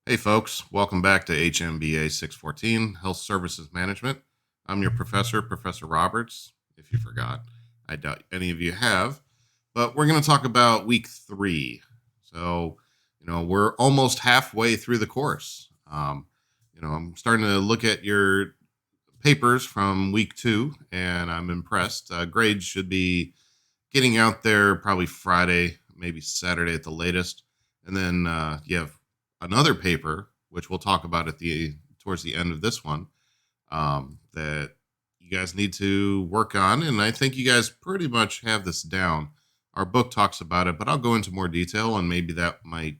Hey folks, welcome back to HMBA 614, Health Services Management. I'm your professor, Professor Roberts, if you forgot. I doubt any of you have, but we're going to talk about week 3. So, we're almost halfway through the course. I'm starting to look at your papers from week 2, and I'm impressed. Grades should be getting out there probably Friday, maybe Saturday at the latest. And then you have another paper, which we'll talk about at the towards the end of this one, that you guys need to work on. And I think you guys pretty much have this down. Our book talks about it, but I'll go into more detail, and maybe that might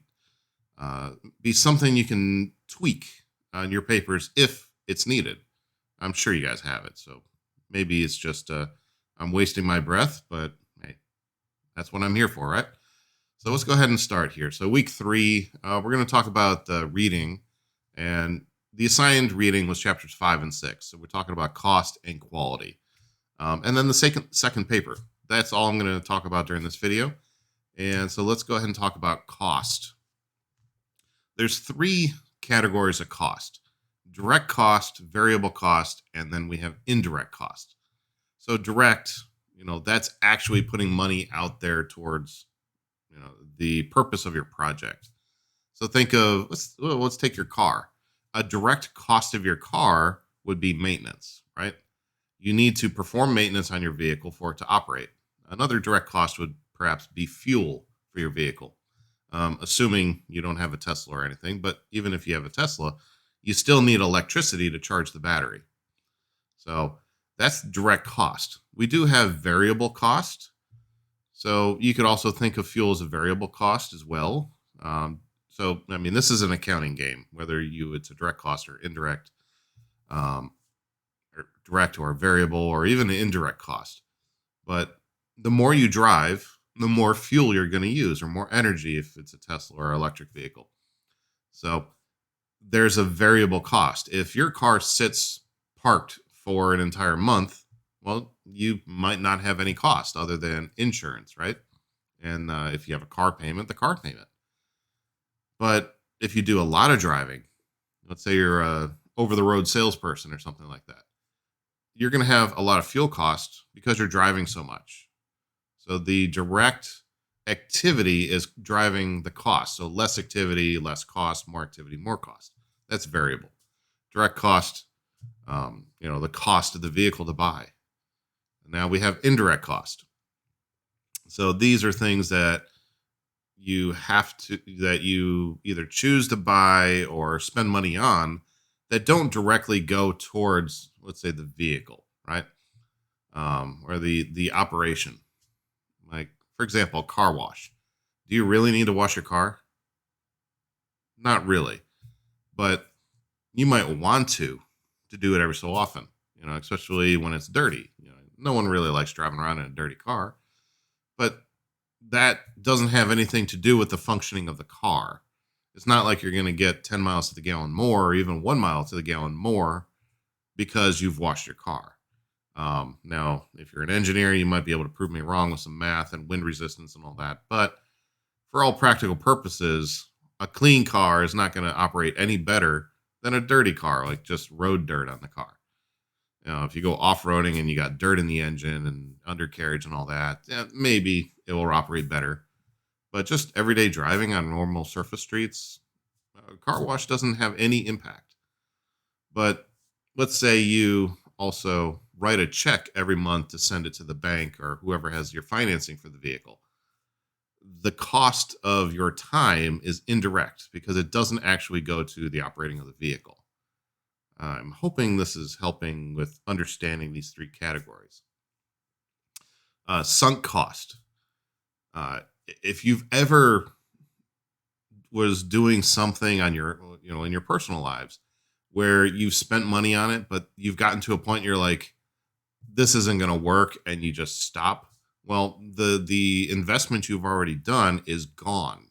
be something you can tweak on your papers if it's needed. I'm sure you guys have it, so maybe it's just I'm wasting my breath, but hey, that's what I'm here for, right? So let's go ahead and start here. So week 3, we're going to talk about the reading, and the assigned reading was chapters 5 and 6. So we're talking about cost and quality. And then the second paper. That's all I'm going to talk about during this video. And so let's go ahead and talk about cost. There's 3 categories of cost: direct cost, variable cost, and then we have indirect cost. So direct, that's actually putting money out there towards the purpose of your project. So think of let's take your car. A direct cost of your car would be maintenance, right? You need to perform maintenance on your vehicle for it to operate. Another direct cost would perhaps be fuel for your vehicle, assuming you don't have a Tesla or anything. But even if you have a Tesla, you still need electricity to charge the battery. So that's direct cost. We do have variable cost. So you could also think of fuel as a variable cost as well. This is an accounting game, whether it's a direct cost or indirect, or direct or variable, or even an indirect cost. But the more you drive, the more fuel you're going to use, or more energy if it's a Tesla or electric vehicle. So there's a variable cost. If your car sits parked for an entire month, well, you might not have any cost other than insurance, right? And if you have a car payment, the car payment. But if you do a lot of driving, let's say you're a over the road salesperson or something like that, you're going to have a lot of fuel costs because you're driving so much. So the direct activity is driving the cost. So less activity, less cost; more activity, more cost. That's variable. Direct cost, the cost of the vehicle to buy. Now we have indirect cost. So these are things that you either choose to buy or spend money on that don't directly go towards, let's say, the vehicle, right? Or the operation. Like, for example, car wash. Do you really need to wash your car? Not really, but you might want to do it every so often. Especially when it's dirty. No one really likes driving around in a dirty car, but that doesn't have anything to do with the functioning of the car. It's not like you're going to get 10 miles to the gallon more, or even 1 mile to the gallon more because you've washed your car. Now, if you're an engineer, you might be able to prove me wrong with some math and wind resistance and all that. But for all practical purposes, a clean car is not going to operate any better than a dirty car, like just road dirt on the car. If you go off-roading and you got dirt in the engine and undercarriage and all that, maybe it will operate better. But just everyday driving on normal surface streets, a car wash doesn't have any impact. But let's say you also write a check every month to send it to the bank or whoever has your financing for the vehicle. The cost of your time is indirect because it doesn't actually go to the operating of the vehicle. I'm hoping this is helping with understanding these 3 categories. Sunk cost. If you've ever was doing something on your, in your personal lives where you've spent money on it, but you've gotten to a point you're like, this isn't going to work, and you just stop. Well, the investment you've already done is gone.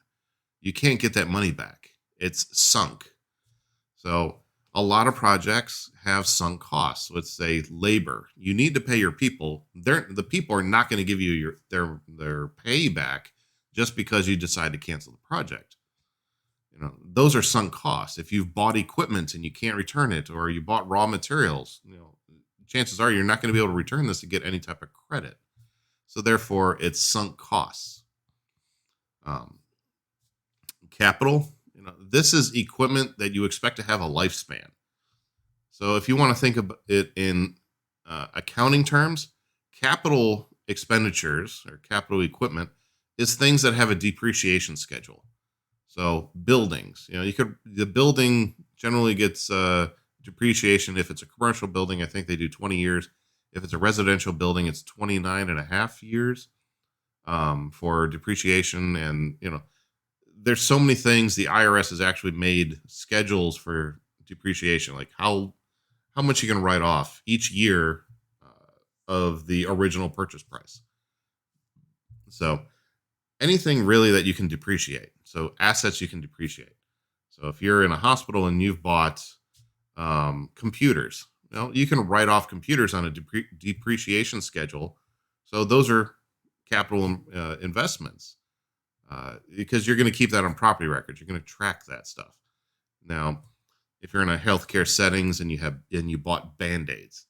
You can't get that money back. It's sunk. So a lot of projects have sunk costs. Let's say labor. You need to pay your people. The people are not going to give you their pay back just because you decide to cancel the project. Those are sunk costs. If you've bought equipment and you can't return it, or you bought raw materials, chances are you're not going to be able to return this to get any type of credit. So therefore, it's sunk costs. Um, Capital, this is equipment that you expect to have a lifespan. So if you want to think of it in accounting terms, capital expenditures or capital equipment is things that have a depreciation schedule. So buildings, the building generally gets depreciation. If it's a commercial building, I think they do 20 years. If it's a residential building, it's 29 and a half years for depreciation. And, there's so many things. The IRS has actually made schedules for depreciation, like how much you're going to write off each year of the original purchase price. So anything really that you can depreciate. So assets you can depreciate. So if you're in a hospital and you've bought computers, you can write off computers on a depreciation schedule. So those are capital investments because you're going to keep that on property records. You're going to track that stuff. Now, if you're in a healthcare settings and you bought Band-Aids,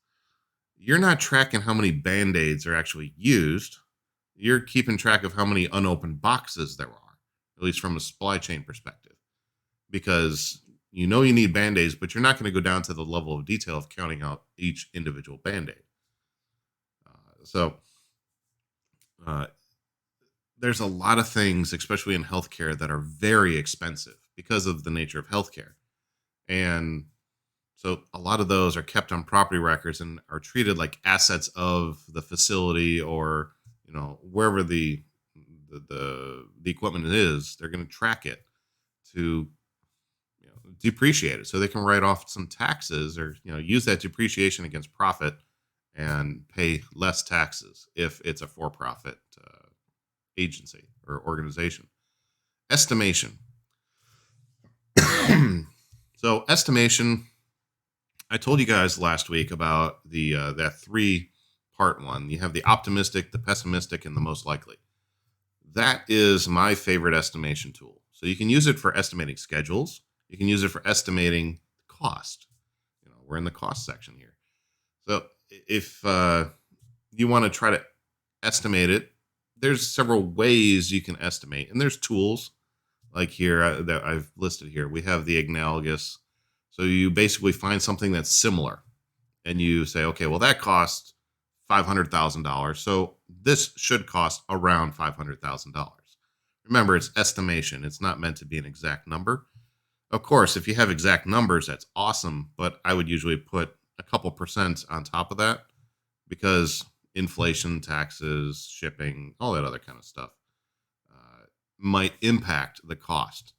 you're not tracking how many Band-Aids are actually used. You're keeping track of how many unopened boxes there are, at least from a supply chain perspective, because you need Band-Aids, but you're not going to go down to the level of detail of counting out each individual Band-Aid. There's a lot of things, especially in healthcare, that are very expensive because of the nature of healthcare. And so a lot of those are kept on property records and are treated like assets of the facility, or wherever the equipment is. They're going to track it to depreciate it, so they can write off some taxes, or use that depreciation against profit and pay less taxes if it's a for-profit agency or organization. Estimation. So estimation, I told you guys last week about the that 3-part one. You have the optimistic, the pessimistic, and the most likely. That is my favorite estimation tool. So you can use it for estimating schedules. You can use it for estimating cost. We're in the cost section here. So if you want to try to estimate it, there's several ways you can estimate, and there's tools like here that I've listed here. We have the analogous. So you basically find something that's similar and you say, okay, well, that costs $500,000. So this should cost around $500,000. Remember, it's estimation. It's not meant to be an exact number. Of course, if you have exact numbers, that's awesome. But I would usually put a couple percent on top of that, because inflation, taxes, shipping, all that other kind of stuff might impact the cost.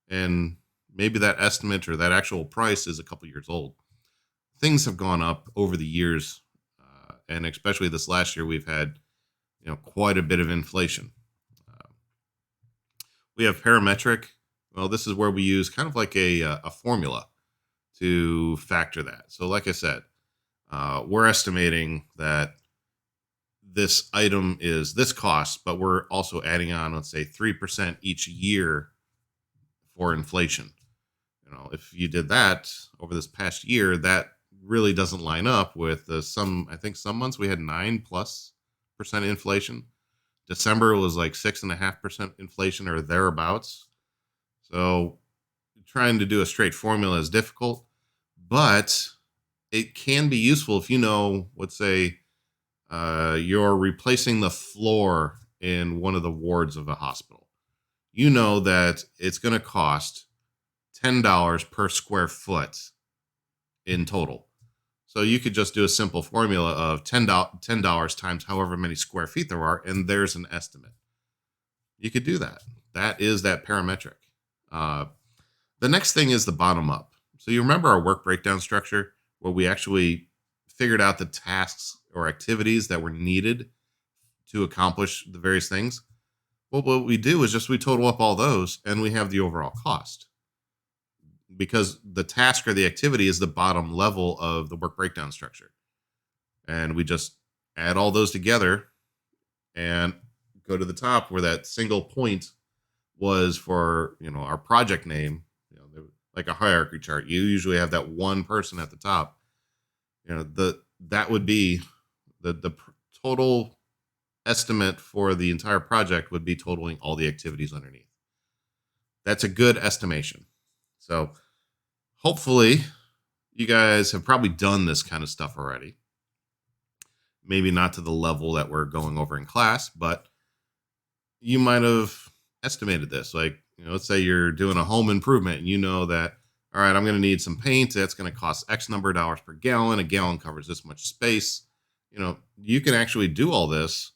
And maybe that estimate or that actual price is a couple years old. Things have gone up over the years, and especially this last year, we've had quite a bit of inflation. We have parametric. Well, this is where we use kind of like a formula to factor that. So like I said, we're estimating that this item is this cost, but we're also adding on, let's say, 3% each year for inflation. If you did that over this past year, that really doesn't line up with I think some months we had 9+% inflation. December was like 6.5% inflation or thereabouts. So trying to do a straight formula is difficult, but it can be useful if let's say, you're replacing the floor in one of the wards of a hospital. That it's going to cost $10 per square foot in total. So you could just do a simple formula of $10 times however many square feet there are, and there's an estimate. You could do that. That is that parametric. The next thing is the bottom up. So you remember our work breakdown structure, where we actually figured out the tasks or activities that were needed to accomplish the various things? Well, what we do is we total up all those and we have the overall cost, because the task or the activity is the bottom level of the work breakdown structure. And we just add all those together and go to the top where that single point was for, our project name, like a hierarchy chart. You usually have that one person at the top. That would be the total estimate for the entire project would be totaling all the activities underneath. That's a good estimation. So hopefully you guys have probably done this kind of stuff already. Maybe not to the level that we're going over in class, but you might have estimated this. Like, let's say you're doing a home improvement and you know that, all right, I'm going to need some paint. That's going to cost X number of dollars per gallon. A gallon covers this much space. You can actually do all this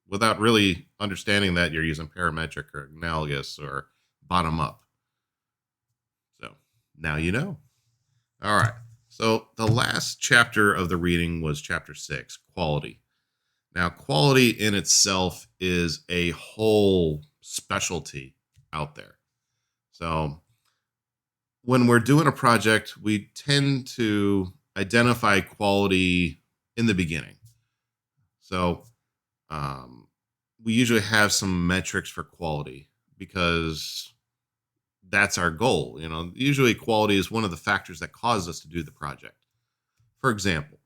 without really understanding that you're using parametric or analogous or bottom up. So now you know. All right. So the last chapter of the reading was chapter 6, quality. Now, quality in itself is a whole specialty out there. So when we're doing a project, we tend to identify quality in the beginning. So we usually have some metrics for quality because that's our goal. Usually quality is one of the factors that cause us to do the project. For example,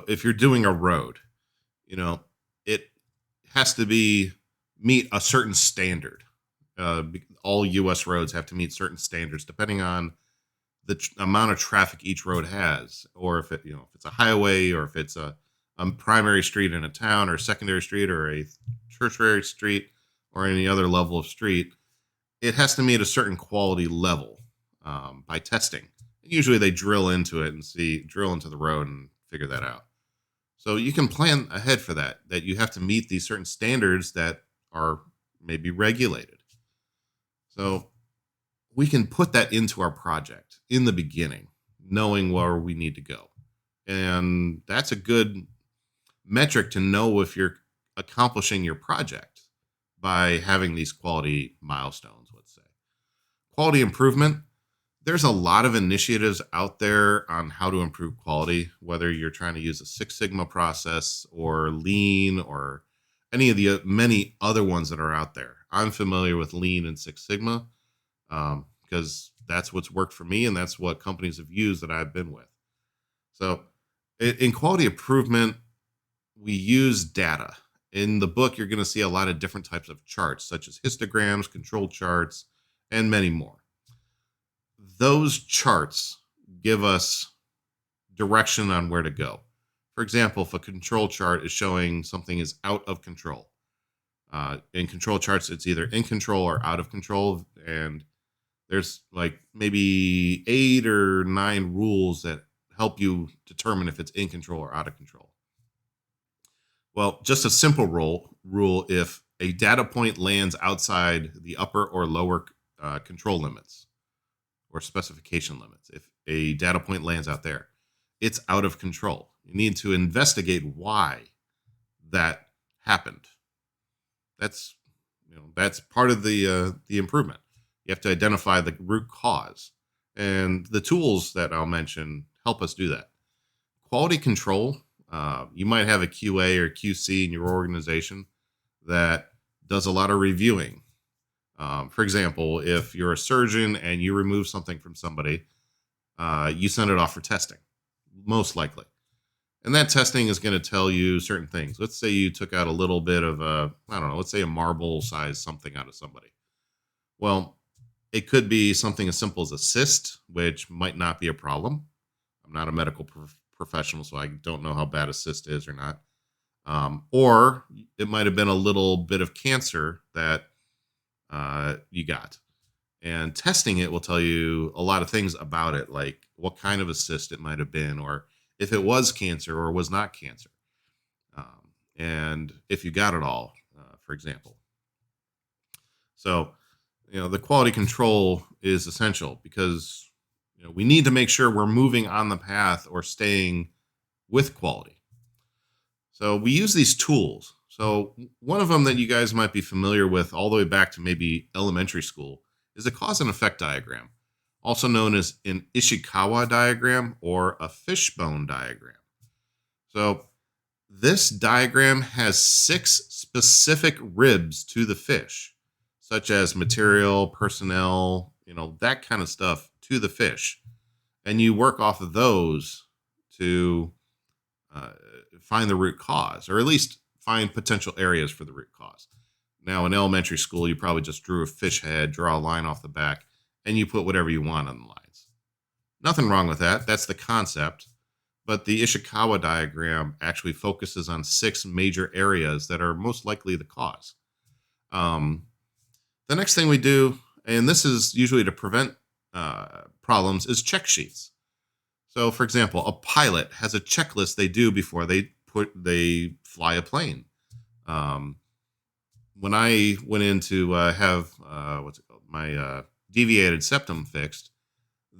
if you're doing a road, it has to meet a certain standard. All U.S. roads have to meet certain standards depending on the amount of traffic each road has, or if it's a highway, or if it's a primary street in a town, or a secondary street, or a tertiary street, or any other level of street. It has to meet a certain quality level by testing. Usually they drill into it and drill into the road and figure that out. So you can plan ahead for that you have to meet these certain standards that are maybe regulated. So we can put that into our project in the beginning, knowing where we need to go. And that's a good metric to know if you're accomplishing your project by having these quality milestones, let's say. Quality improvement. There's a lot of initiatives out there on how to improve quality, whether you're trying to use a Six Sigma process or Lean or any of the many other ones that are out there. I'm familiar with Lean and Six Sigma because that's what's worked for me, and that's what companies have used that I've been with. So in quality improvement, we use data. In the book, you're going to see a lot of different types of charts, such as histograms, control charts, and many more. Those charts give us direction on where to go. For example, if a control chart is showing something is out of control, in control charts, it's either in control or out of control. And there's like maybe 8 or 9 rules that help you determine if it's in control or out of control. Well, just a simple rule, if a data point lands outside the upper or lower control limits or specification limits, if a data point lands out there, it's out of control. You need to investigate why that happened. That's part of the improvement. You have to identify the root cause, and the tools that I'll mention help us do that. Quality control. You might have a QA or QC in your organization that does a lot of reviewing. For example, if you're a surgeon and you remove something from somebody, you send it off for testing, most likely. And that testing is going to tell you certain things. Let's say you took out a little bit of let's say a marble size something out of somebody. Well, it could be something as simple as a cyst, which might not be a problem. I'm not a medical professional, so I don't know how bad a cyst is or not. Or it might have been a little bit of cancer that you got. And testing it will tell you a lot of things about it, like what kind of a cyst it might have been, or if it was cancer or was not cancer. And if you got it all, for example. So, the quality control is essential because we need to make sure we're moving on the path or staying with quality. So we use these tools. So one of them that you guys might be familiar with all the way back to maybe elementary school is a cause and effect diagram, also known as an Ishikawa diagram or a fishbone diagram. So this diagram has 6 specific ribs to the fish, such as material, personnel, that kind of stuff to the fish. And you work off of those to uh, find the root cause, or at least find potential areas for the root cause. Now, in elementary school, you probably just drew a fish head, draw a line off the back, and you put whatever you want on the lines. Nothing wrong with that. That's the concept. But the Ishikawa diagram actually focuses on 6 major areas that are most likely the cause. Um, the next thing we do, and this is usually to prevent problems, is check sheets. So, for example, a pilot has a checklist they do before they fly a plane. Um, when I went in to have my deviated septum fixed,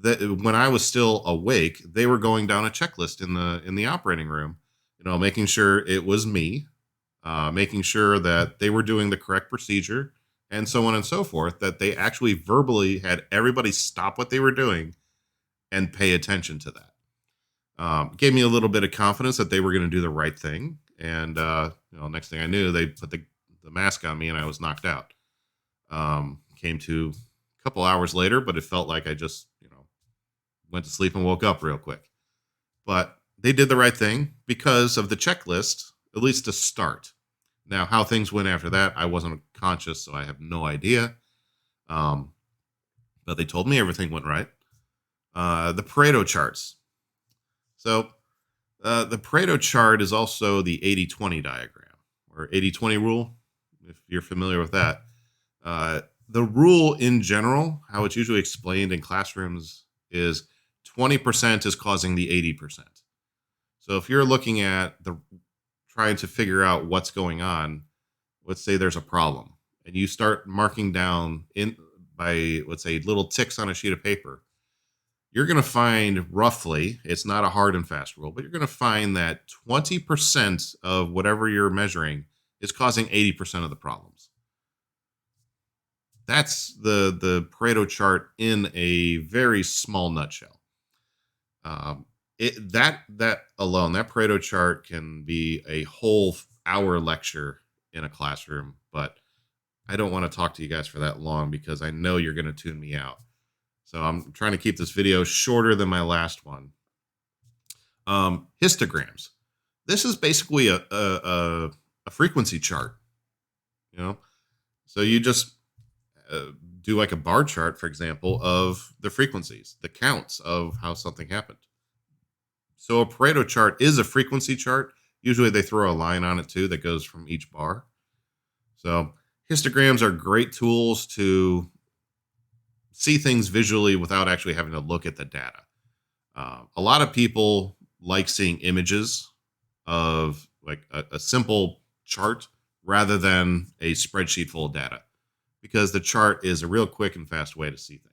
that when I was still awake, they were going down a checklist in the operating room, making sure it was me, making sure that they were doing the correct procedure, and so on and so forth. That they actually verbally had everybody stop what they were doing and pay attention to that. Gave me a little bit of confidence that they were going to do the right thing. And next thing I knew, they put the mask on me, and I was knocked out. Came to a couple hours later, but it felt like I just went to sleep and woke up real quick. But they did the right thing because of the checklist, at least to start. Now, how things went after that, I wasn't conscious, so I have no idea. But they told me everything went right. The Pareto charts. So the Pareto chart is also the 80-20 diagram, or 80-20 rule, if you're familiar with that. The rule in general, how it's usually explained in classrooms, is 20% is causing the 80%. So if you're looking at trying to figure out what's going on, let's say there's a problem, and you start marking down by, let's say, little ticks on a sheet of paper, you're going to find roughly, it's not a hard and fast rule, but you're going to find that 20% of whatever you're measuring is causing 80% of the problems. That's the Pareto chart in a very small nutshell. That alone, that Pareto chart can be a whole hour lecture in a classroom, but I don't want to talk to you guys for that long because I know you're going to tune me out. So I'm trying to keep this video shorter than my last one. Histograms. This is basically a frequency chart. So you just do like a bar chart, for example, of the frequencies, the counts of how something happened. So a Pareto chart is a frequency chart. Usually they throw a line on it too that goes from each bar. So histograms are great tools to see things visually without actually having to look at the data. A lot of people like seeing images of like a simple chart rather than a spreadsheet full of data, because the chart is a real quick and fast way to see things.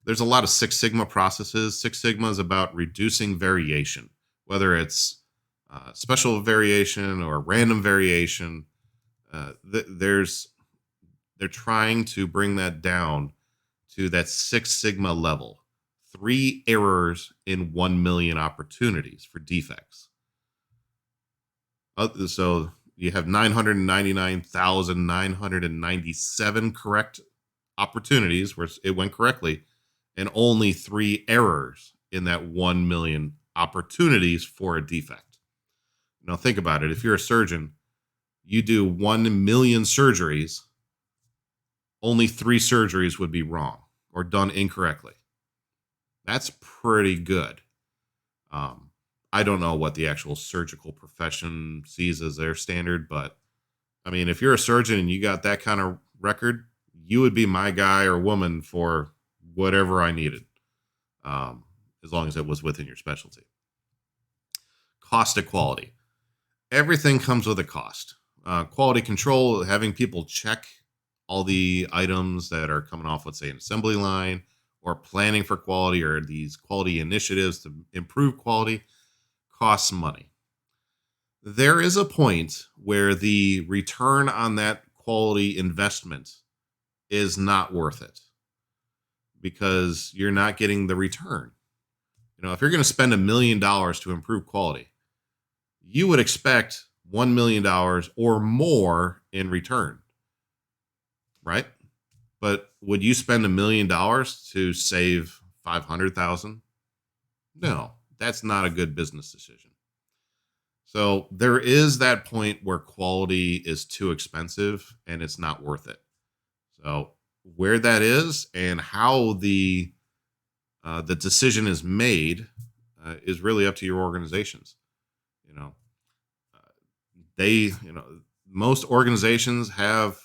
There's a lot of Six Sigma processes. Six Sigma is about reducing variation, whether it's special variation or random variation. They're trying to bring that down to that Six Sigma level. 3 errors in 1 million opportunities for defects. So you have 999,997 correct opportunities where it went correctly, and only 3 errors in that 1 million opportunities for a defect. Now think about it. If you're a surgeon, you do 1 million surgeries, only 3 surgeries would be wrong or done incorrectly. That's pretty good. I don't know what the actual surgical profession sees as their standard, but I mean, if you're a surgeon and you got that kind of record, you would be my guy or woman for whatever I needed, as long as it was within your specialty. Cost of quality. Everything comes with a cost. Quality control, having people check all the items that are coming off, let's say, an assembly line, or planning for quality, or these quality initiatives to improve quality, costs money. There is a point where the return on that quality investment is not worth it because you're not getting the return. If you're going to spend $1 million to improve quality, you would expect $1 million or more in return, right? But would you spend $1 million to save 500,000? No, that's not a good business decision. So there is that point where quality is too expensive and it's not worth it. So where that is and how the decision is made is really up to your organizations. You know, most organizations have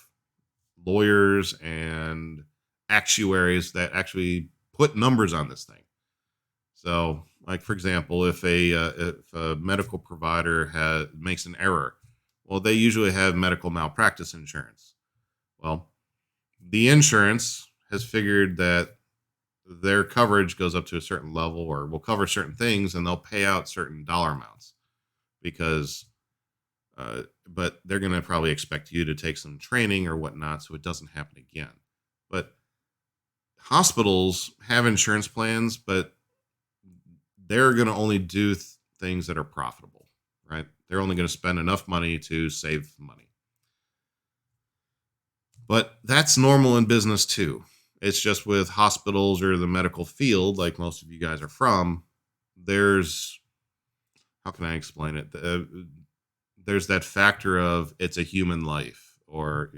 lawyers and actuaries that actually put numbers on this thing. So, like for example, if a medical provider makes an error, well, they usually have medical malpractice insurance. Well, the insurance has figured that their coverage goes up to a certain level or will cover certain things, and they'll pay out certain dollar amounts because, but they're going to probably expect you to take some training or whatnot so it doesn't happen again. But hospitals have insurance plans, but they're going to only do things that are profitable, right? They're only going to spend enough money to save money. But that's normal in business too. It's just with hospitals or the medical field, like most of you guys are from, how can I explain it? There's that factor of it's a human life or,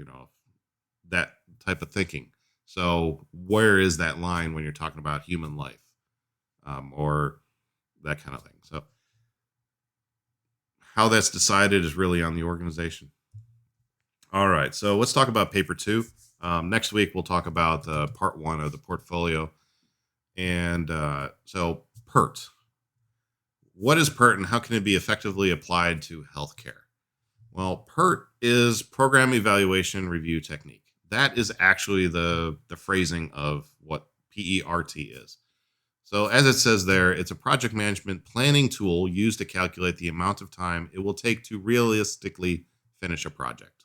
that type of thinking. So where is that line when you're talking about human life or that kind of thing? So how that's decided is really on the organization. All right, so let's talk about paper 2. Next week, we'll talk about part 1 of the portfolio. And so PERT. What is PERT and how can it be effectively applied to healthcare? Well, PERT is Program Evaluation Review Technique. That is actually the phrasing of what PERT is. So as it says there, it's a project management planning tool used to calculate the amount of time it will take to realistically finish a project.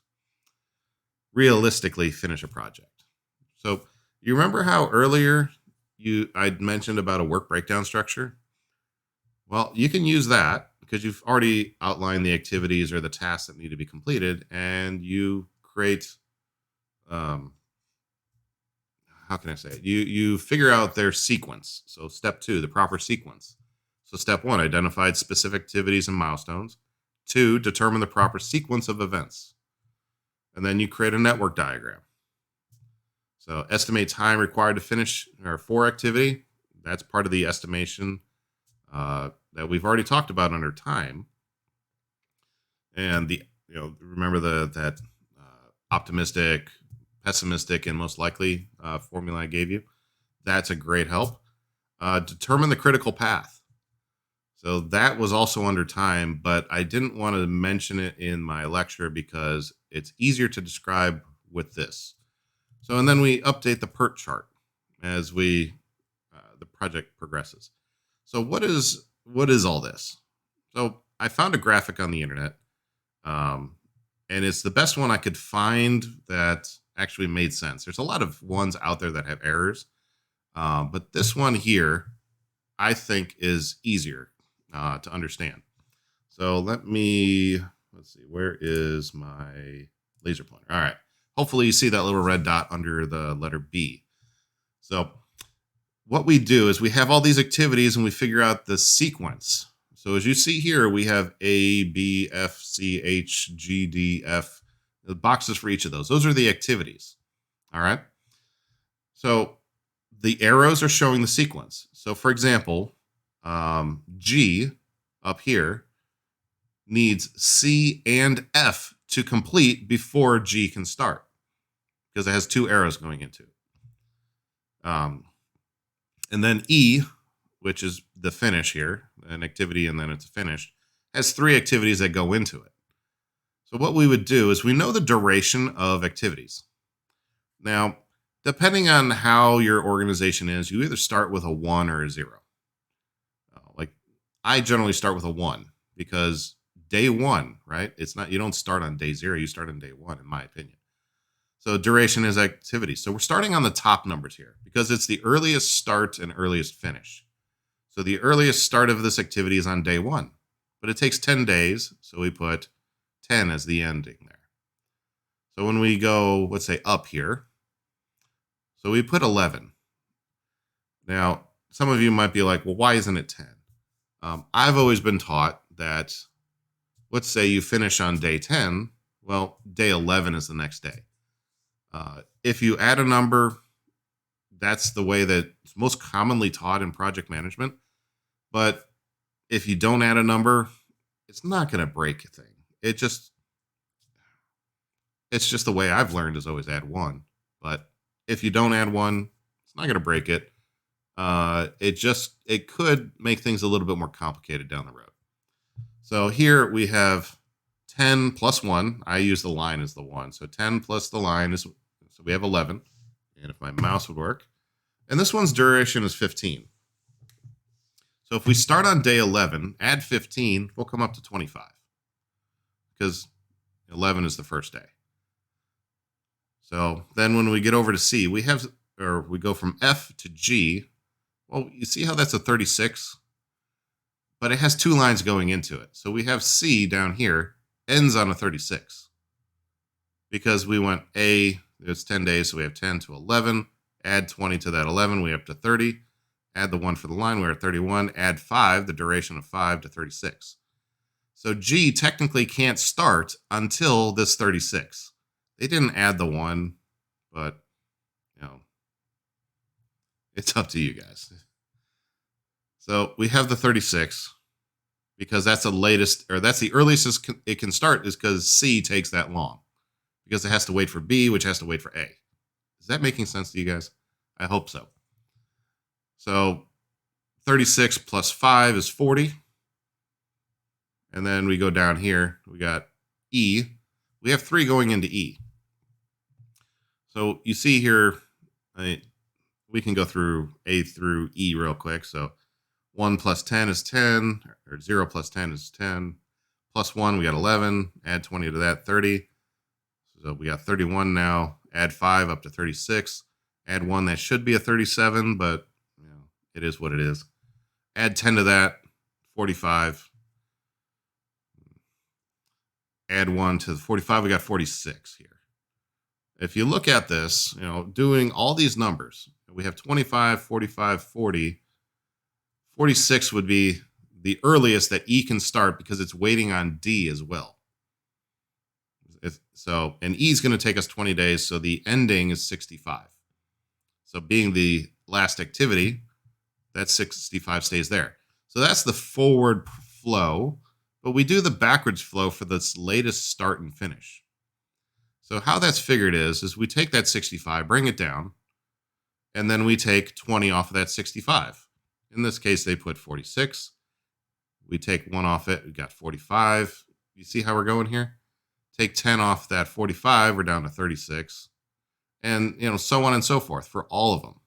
So you remember how earlier I'd mentioned about a work breakdown structure? Well, you can use that because you've already outlined the activities or the tasks that need to be completed, and you create, how can I say it? You figure out their sequence. So step 2, the proper sequence. So step 1, identified specific activities and milestones. 2, determine the proper sequence of events. And then you create a network diagram. So estimate time required to finish or for activity. That's part of the estimation that we've already talked about under time. And remember that optimistic, pessimistic, and most likely formula I gave you. That's a great help. Determine the critical path. So that was also under time, but I didn't want to mention it in my lecture because it's easier to describe with this. So, and then we update the PERT chart as the project progresses. So what is all this? So I found a graphic on the internet, and it's the best one I could find that actually made sense. There's a lot of ones out there that have errors, but this one here, I think, is easier to understand. So let's see, where is my laser pointer? All right. Hopefully you see that little red dot under the letter B. So what we do is we have all these activities and we figure out the sequence. So as you see here, we have A, B, F, C, H, G, D, F, the boxes for each of those. Those are the activities. All right. So the arrows are showing the sequence. So for example, G up here needs C and F to complete before G can start because it has 2 arrows going into it. And then E, which is the finish here, an activity and then it's finished, has 3 activities that go into it. So what we would do is we know the duration of activities. Now, depending on how your organization is, you either start with a 1 or a 0. Like I generally start with a 1 because day 1, right? You don't start on day 0, you start on day 1, in my opinion. So duration is activity. So we're starting on the top numbers here because it's the earliest start and earliest finish. So the earliest start of this activity is on day 1, but it takes 10 days. So we put 10 as the ending there. So when we go, let's say up here, so we put 11. Now, some of you might be like, well, why isn't it 10? I've always been taught that, let's say you finish on day 10, well, day 11 is the next day. If you add a number, that's the way that it's most commonly taught in project management. But if you don't add a number, it's not going to break a thing. It's just the way I've learned is always add one. But if you don't add one, it's not going to break it. It could make things a little bit more complicated down the road. So here we have 10 plus 1. I use the line as the 1. So 10 plus the line is, so we have 11. And if my mouse would work. And this one's duration is 15. So if we start on day 11, add 15, we'll come up to 25. Because 11 is the first day. So then when we get over to C, we go from F to G. Well, you see how that's a 36? But it has 2 lines going into it. So we have C down here ends on a 36. Because we went A, it's 10 days, so we have 10 to 11. Add 20 to that 11, we're up to 30. Add the 1 for the line, we're at 31. Add 5, the duration of 5 to 36. So G technically can't start until this 36. They didn't add the 1, but, it's up to you guys. So we have the 36 because that's the latest, or that's the earliest it can start is because C takes that long because it has to wait for B, which has to wait for A. Is that making sense to you guys? I hope so. So 36 plus 5 is 40. And then we go down here. We got E. We have 3 going into E. So you see here, we can go through A through E real quick. So 1 plus 10 is 10, or 0 plus 10 is 10. Plus 1, we got 11. Add 20 to that, 30. So we got 31 now. Add 5 up to 36. Add 1, that should be a 37, but it is what it is. Add 10 to that, 45. Add 1 to the 45, we got 46 here. If you look at this, doing all these numbers, we have 25, 45, 40. 46 would be the earliest that E can start because it's waiting on D as well. And E is going to take us 20 days, so the ending is 65. So being the last activity, that 65 stays there. So that's the forward flow, but we do the backwards flow for this latest start and finish. So how that's figured is we take that 65, bring it down, and then we take 20 off of that 65. In this case, they put 46. We take 1 off it, we got 45. You see how we're going here? Take 10 off that 45, we're down to 36. And, so on and so forth for all of them.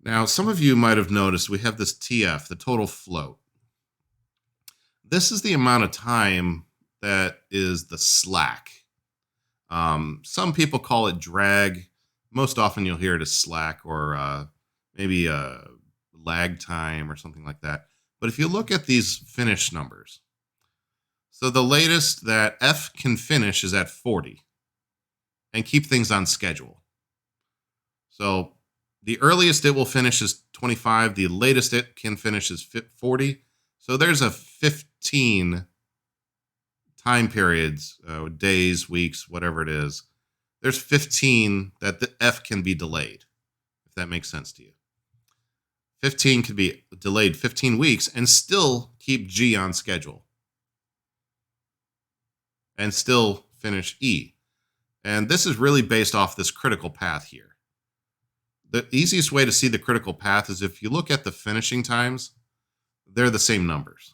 Now, some of you might have noticed we have this TF, the total float. This is the amount of time that is the slack. Some people call it drag. Most often you'll hear it as slack or maybe a lag time or something like that. But if you look at these finish numbers, so the latest that F can finish is at 40 and keep things on schedule. So the earliest it will finish is 25. The latest it can finish is 40. So there's a 15 time periods, days, weeks, whatever it is. There's 15 that the F can be delayed, if that makes sense to you. 15 could be delayed 15 weeks and still keep G on schedule. And still finish E. And this is really based off this critical path here. The easiest way to see the critical path is if you look at the finishing times, they're the same numbers.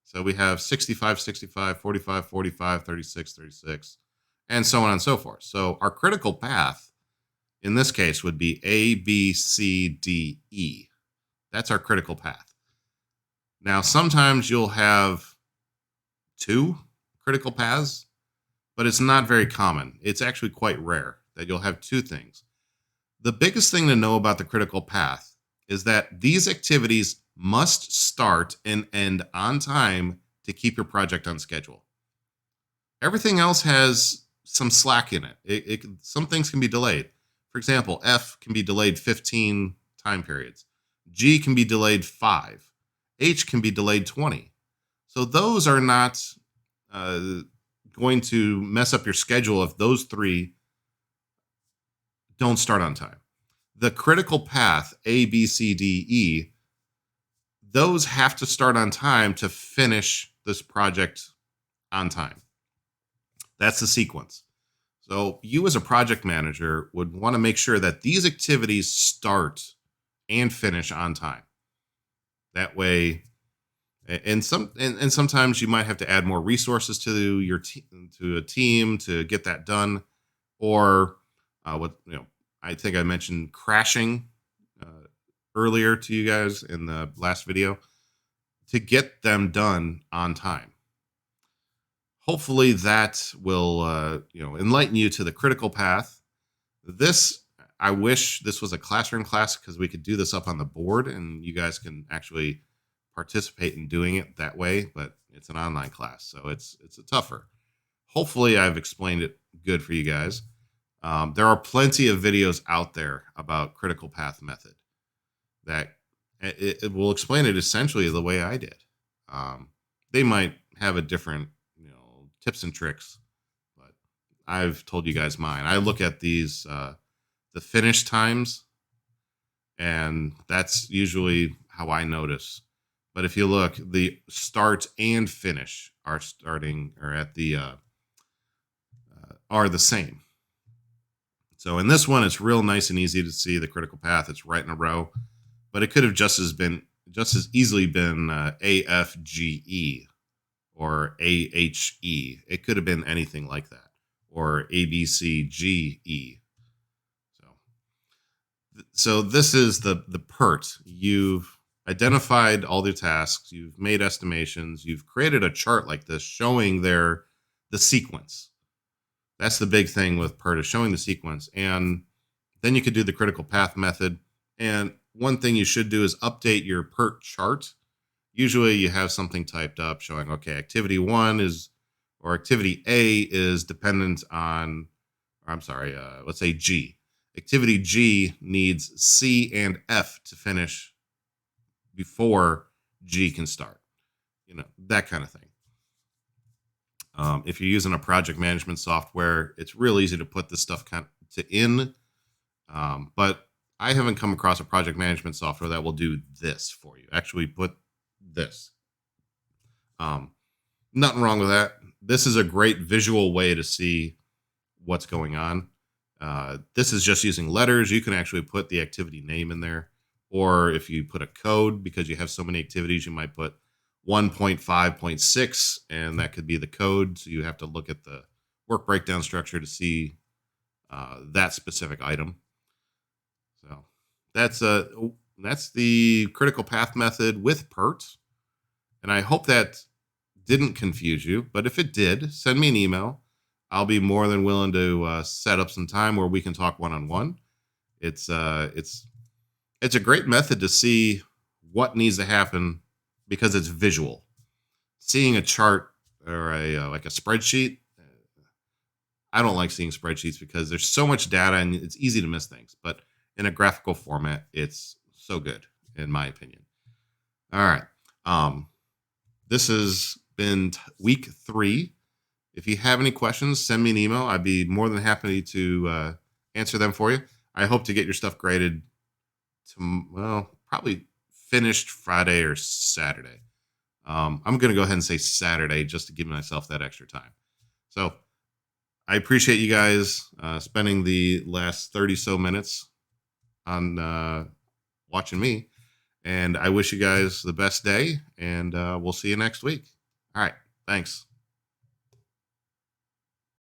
So we have 65, 65, 45, 45, 36, 36, and so on and so forth. So our critical path in this case would be A, B, C, D, E. That's our critical path. Now, sometimes you'll have 2 critical paths, but it's not very common. It's actually quite rare that you'll have 2 things. The biggest thing to know about the critical path is that these activities must start and end on time to keep your project on schedule. Everything else has some slack in it. Some things can be delayed. For example, F can be delayed 15 time periods. G can be delayed 5. H can be delayed 20. So those are not uh, going to mess up your schedule if those three don't start on time. The critical path, A, B, C, D, E, those have to start on time to finish this project on time. That's the sequence. So you as a project manager would want to make sure that these activities start and finish on time. That way, and sometimes you might have to add more resources to your to a team to get that done, or what I think I mentioned crashing uh, earlier to you guys in the last video to get them done on time. Hopefully that will enlighten you to the critical path. This, I wish this was a classroom class because we could do this up on the board and you guys can actually participate in doing it that way, but it's an online class, so it's a tougher. Hopefully I've explained it good for you guys. There are plenty of videos out there about critical path method that it will explain it essentially the way I did. They might have a different tips and tricks, but I've told you guys mine. I look at these the finish times, and that's usually how I notice. But if you look, the start and finish are starting or at the are the same. So in this one, it's real nice and easy to see the critical path. It's right in a row, but it could have just as easily been A F G E or A H E. It could have been anything like that, or A B C G E. So this is the PERT. You've identified all the tasks, you've made estimations, you've created a chart like this showing the sequence. That's the big thing with PERT, is showing the sequence. And then you could do the critical path method. And one thing you should do is update your PERT chart. Usually you have something typed up showing, okay, activity one is, or activity A is dependent on, or I'm sorry, let's say G. Activity G needs C and F to finish before G can start. That kind of thing. If you're using a project management software, it's real easy to put this stuff in. But I haven't come across a project management software that will do this for you. Actually, put this. Nothing wrong with that. This is a great visual way to see what's going on. This is just using letters. You can actually put the activity name in there. Or if you put a code, because you have so many activities, you might put 1.5.6, and that could be the code. So you have to look at the work breakdown structure to see that specific item. So that's the critical path method with PERT. And I hope that didn't confuse you. But if it did, send me an email. I'll be more than willing to set up some time where we can talk one-on-one. It's a great method to see what needs to happen because it's visual. Seeing a chart or like a spreadsheet, I don't like seeing spreadsheets because there's so much data and it's easy to miss things. But in a graphical format, it's so good, in my opinion. All right. This has been week 3. If you have any questions, send me an email. I'd be more than happy to answer them for you. I hope to get your stuff graded probably finished Friday or Saturday. I'm going to go ahead and say Saturday just to give myself that extra time. So I appreciate you guys spending the last 30 so minutes on watching me. And I wish you guys the best day, and we'll see you next week. All right. Thanks.